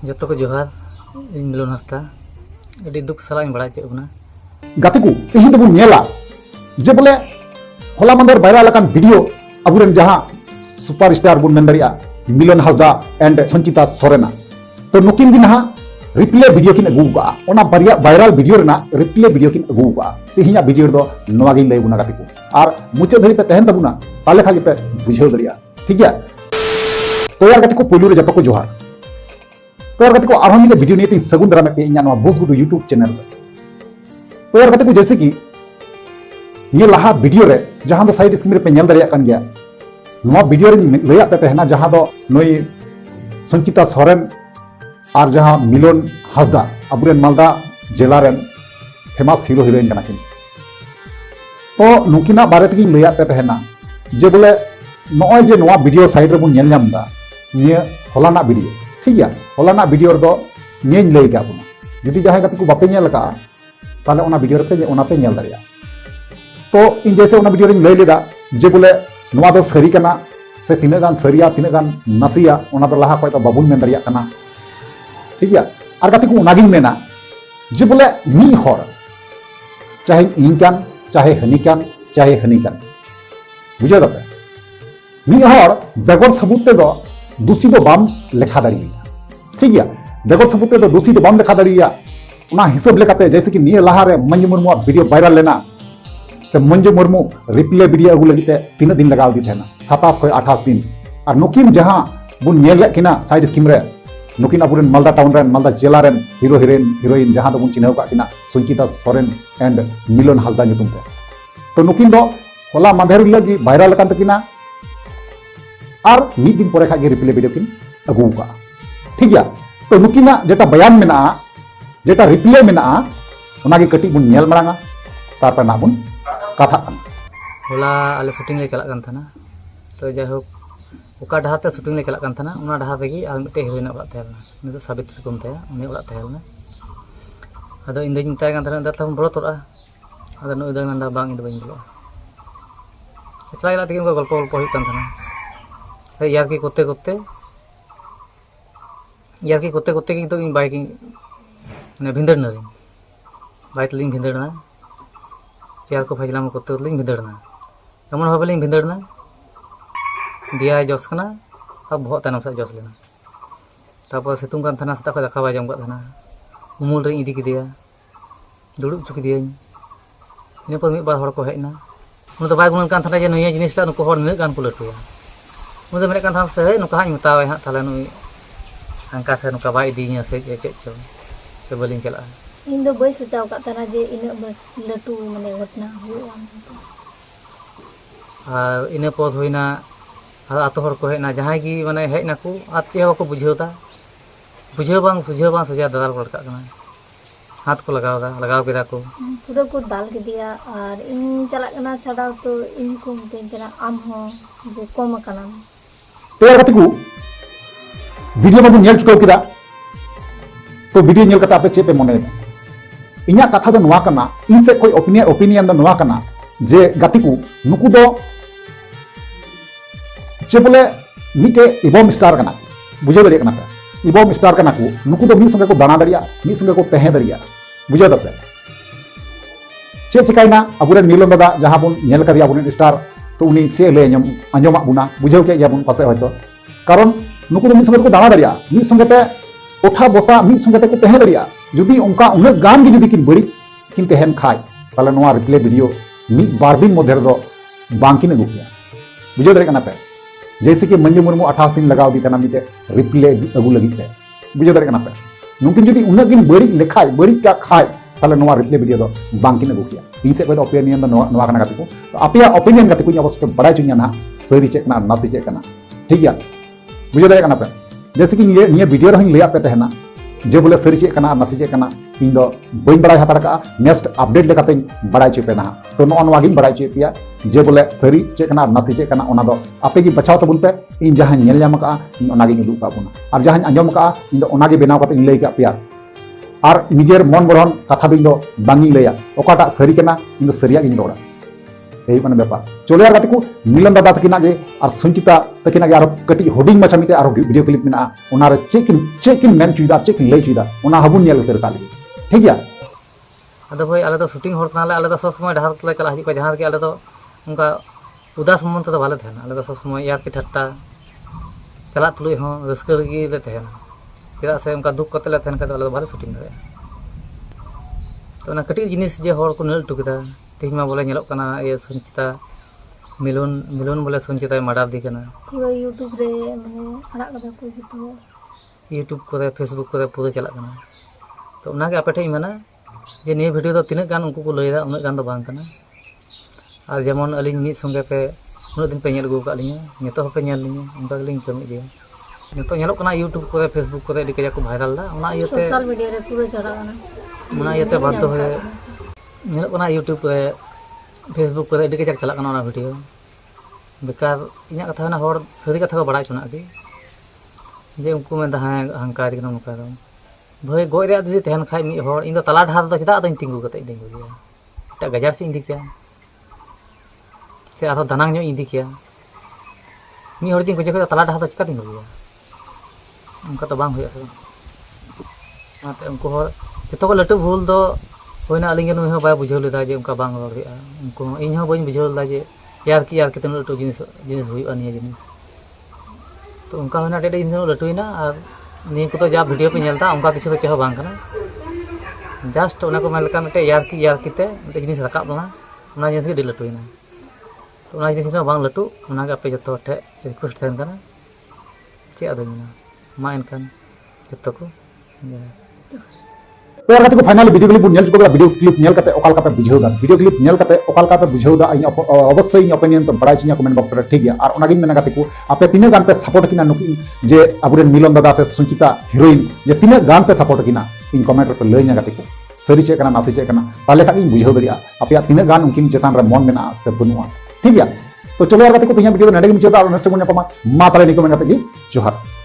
जतो को जोहार इन मिलन हस्ता अभी दुख सला बड़ा चे गाते को तेहन दबुन नेला जे बोले होला मंदर वायरल अकान वीडियो अबुरेन जहां सुपरस्टार बुन मेन दरिया मिलन हासदा एंड संचिता सोरेना तो नुकिन दिन हा रिप्ले वीडियो किन अगुगा ओना बारिया वायरल वीडियो रेना रिप्ले वीडियो किन अगुगा तेहिया वीडियो दो नवा गिन लay बुना गाते को और मुचे धरी पे तहन तबुना ताले खागे पे बुझेव दरिया ठीक गया। तो यार गाते को पुलु रे जतो को जोहार तो यार गाते को आरो मिले वीडियो नेति सगुन दरा में पे इन्या नवा बोस गुडू यूट्यूब चैनल तो यार गाते को जैसे कि ये लहा वीडियो रे जहां दो साइड स्क्रीन रे पे नेल दरिया कान गया नवा वीडियो रे लैया पे तहना जहां दो नई संचिता सोरेन और जहां मिलन हासदा अबुरेन मालदा जिला रेन फेमस हिरो हिरोइन कना किन तो नुकिना बारे तकी लैया पे तहना जे बोले नॉय जे नवा वीडियो साइड रे बुन नेल नामदा निया होलाना वीडियो ठीक गया होलाना वीडियो रे दो नेन लay का बुना जदि जहां गाते को बापे नेल का ताले ओना वीडियो रे पे ओना पे नेल दरिया तो इन जैसे उना वीडियो रिंग लay लेदा जे बोले नवा दो सरी कना से तिना गान सरिया तिना गान नसिया ओना दो लहा कोय तो बाबुन मेन दरिया कना ठीक है। और गाते को उनागिन मेना जे बोले मी हर चाहे इन कान चाहे हनी कान चाहे हनी कान बुझे दापे मी हर बेगर सबूत ते दो दोषी दो बाम लेखा दाड़िया ठीक है। बेगर सबूत ते दो दोषी दो बाम लेखा दाड़िया उना हिसाब लेकाते जैसे कि निये लहा रे मंजू मुर्मू वीडियो वायरल लेना तो मंजू मुर्मू रिप्ले वीडियो अगू लगी तीन दिन लगा दी थे 27 खय 28 दिन और नुकिन जहां बुन नेल किना साइड स्कीम रे नुकिन अबुरेन मालदा टाउन रेन मालदा जिला रेन हिरो हिरोइन जहां दो बुन चिन्हव का किना संचिता सोरेन एंड मिलन हासदा नितुम पे तो नुकिन दो होला मांधेर लगी वायरल कान तकिना और मिद दिन परे खागे रिप्ले वीडियो किन अगू का ठीक है। तो नुकिना जेटा बयान मेना जेटा रिप्ले मेना ओनागे कटी बुन नेल मरांगा तारपर ना बुन कथा होला आले शूटिंग ले चला कान थाना तो जायहोक ओका डहा ते शूटिंग ले चला कान थाना उना डहा तेगी आ मिटे हिरोइन ओड़ा तहेलना उनी दो साबित्री को मताया उनी ओड़ा तहेलना आदो इन दिन मताय कान थाना दा तम बड़ो तोड़ा आदो नुई दो नंदा बांग इन दो बइन दिला चला गला तेगी उनका गल्प गल्प हुई कान थाना हे यार की कोते कोते की तो इन बाइक ने भिंदरना रे बाइक लिंग भिंदरना यार को फजला में कोते लिंग भिंदरना एमन भाबे लिंग भिंदरना दिया जस कना अब बहुत तनम सा जस लेना तापर सितुंग कान थाना सता को दाखा बाय जम का थाना उमुल रे इदी किदिया दुड़ुब चुकी दिया इन पर मी बार हड़ को हेना उन तो बाय गुण कान थाना जे नया जिनिसटा नुको हड़ न गान को लटुया उन तो मेरे कान थाना से नुका हाई मतावे हा ताले नुई हंका से नुका बाय इदी से चेक चो से बलिंग चला इन दो बई सोचाव का ताना जे इन लटू माने घटना हुआ और इन पद होइना आतो हर को हेना जहां की माने हेना को आते हो को बुझेवता बुझेव बांग सजा दाल को लटका हाथ को लगाव केदा को पूरा को दाल के दिया और इन चला कना छाड़ा तो इन को मते कना आम हो जो कम कना तो यार गाते को वीडियो में नेल चुकाव किदा तो वीडियो नेल कता आपे चे पे मने इन्या कथा दो नवा कना इन से कोई ओपिनियन दो नवा कना जे गाते को नुकु दो जे बोले मिटे इबोम स्टार कना बुझे दरिया कना पे इबोम स्टार कना को नुकु दो मी संगे को दाना दरिया मी संगे को तहे दरिया बुझे दपे चे चिकाइना अबुरेन मिलन दादा जहां बुन नेल करिया अबुरेन स्टार तो उनी चे ले अंजमा बुना बुझेव के बुन पासे होयतो कारण नुकु दो मी संगे को दाना दरिया मी संगे पे ओठा बसा मी संगे को तहे दरिया जुदी उनका उन गान की जुदी किन बड़ी किन तहेन खाय ताले नवा रिप्ले वीडियो मी बार दिन मध्य दो बांकिन अगु किया बुझे दरिया कना पे जैसे कि मंजू मुर्मू 28 दिन लगाव दी कना मिटे रिप्ले अगू लगी पे बुझे दरे कना पे नुकिन जुदी उन्ना दिन बड़ी लेखाय बड़ी क्या खाय ताले नवा रिप्ले वीडियो दो बांकिन अगू किया इन से कोई ओपिनियन दो नवा कना गाते को तो आपया ओपिनियन गाते को अवश्य बड़ा चुनिया ना सरी चेक ना नासी चेक कना ठीक है बुझे दरे कना पे जैसे कि निये वीडियो रहिन लेया पे तहना जे बोले सरी चेक कना नासी चेक कना इन दो बई बड़ा हाता का नेक्स्ट अपडेट लेकाते बड़ा चे पे ना तो नो गिन बड़ा चे पिया जे बोले सरी चेक कना नासी चेक कना ओना दो आपे गी बचाव तबुन पे इन जहां नेल जाम का इन ओना गी उदुग का बुना और जहां अंजम का इन दो ओना गे बेनाव काते इन लई का पिया और निजेर मन बरहन कथा दिन दो बांगी लैया ओकाटा सरी कना इन दो सरिया गिन रोड़ा यही माने बेपार चलो यार गाते को मिलन दादा तकिना गे और संचिता तकिना गे कटी हुडिंग माछा मिटे वीडियो क्लिप में ओनारे चेकिन मेन चुईदा चेकिन लई चुईदा ओना हबुन नेल उतर काली ठीक गया अदो भाई आले तो शूटिंग होर नाले आले तो सब समय ढाल तले चला हिजुक जहां के आले तो उनका उदास मन तो भाले थे आले तो सब समय यार की ठट्टा चला तुलुई हो रस्कर गी ले थे चेदा से उनका दुख कते ले थे आले तो भाले शूटिंग करे तो ना कटी जिनिस जे होर को नेल टुकदा तेज मा बोले नेलोक कना ये संचिता मिलन बोले संचिता माडा दी कना पूरा यूट्यूब रे माने अड़ा कदा को जितो यूट्यूब करे फेसबुक करे पूरा चला कना तो उना के आपे ठे माना जे निये वीडियो तो तीना गान उनको को लैदा उना गान दो बांग कना और जेमन अलिंग मिद संगे पे उना दिन पे नेल गो का लिया नितो पे नेल लिया उनका लिंग कमी दिया नितो नेलोक कना यूट्यूब करे फेसबुक करे दी के को वायरल दा उना इयते सोशल मीडिया रे पूरा चढ़ा कना उना इयते बाध्य होय नेलोक कना यूट्यूब करे फेसबुक करे दी के चला कना उना वीडियो बेकार इना कथा ना होर सरी कथा को बड़ा चुना के जे उनको में हाँ हंकार के नमका भाई गो रे दी तहन खाई मी होर इन तला ढाल तो चदा दኝ तिंगु कते दኝ गया टा गजार से इंदी किया से आरो दानांग ᱧᱚ इंदी किया मी होर दिन को जे तला ढाल तो चिका दኝ गया उनका तो बांग होया से माते उनको होर जतो को लटु भूल दो होइना अलिंगे नुई हो बाय बुझाव लेदा जे उनका बांग होर होया उनको इन हो बኝ बुझाव लेदा जे यार की तन लटु जिनिस हुई निया जिनिस तो उनका होना डेडे इन लटुइना और नहीं को तो जा वीडियो पे नेलता उनका किछु तो चेह बांग कना जस्ट उना को मन लका मटे यार की मटे जिनिस रकाब ना उना जिनिस के लटुइना तो उना जिनिस ना बांग लटु उना के आपे जतो ठे रिक्वेस्ट थेन कना चे आदमिना मा एनकान जतो को तो यार को फाइनली वीडियो क्लिप नेल चुको वीडियो क्लिप नेल कते ओकाल का पे बुझेउदा वीडियो क्लिप नेल कते ओकाल का पे बुझेउदा अवश्य ओपिनियन पे बड़ा चिया कमेंट बॉक्स रे ठीक गया और ओनागिन मेना गाते को आपे तीन गान पे सपोर्ट किना नुकी जे अबुरेन मिलन दादा से संचिता हीरोइन जे तीन गान पे सपोर्ट किना इन कमेंट पे लैना गाते को सरी चे कना नासी चे कना ताले का इन बुझेउ दरिया आपे तीन गान उनकिन चेतान रे मन मेना से बनुआ ठीक गया तो चलो यार गाते को तीन वीडियो नेडे मुझे नेक्स्ट को मा ताले नि कमेंट गाते जोहार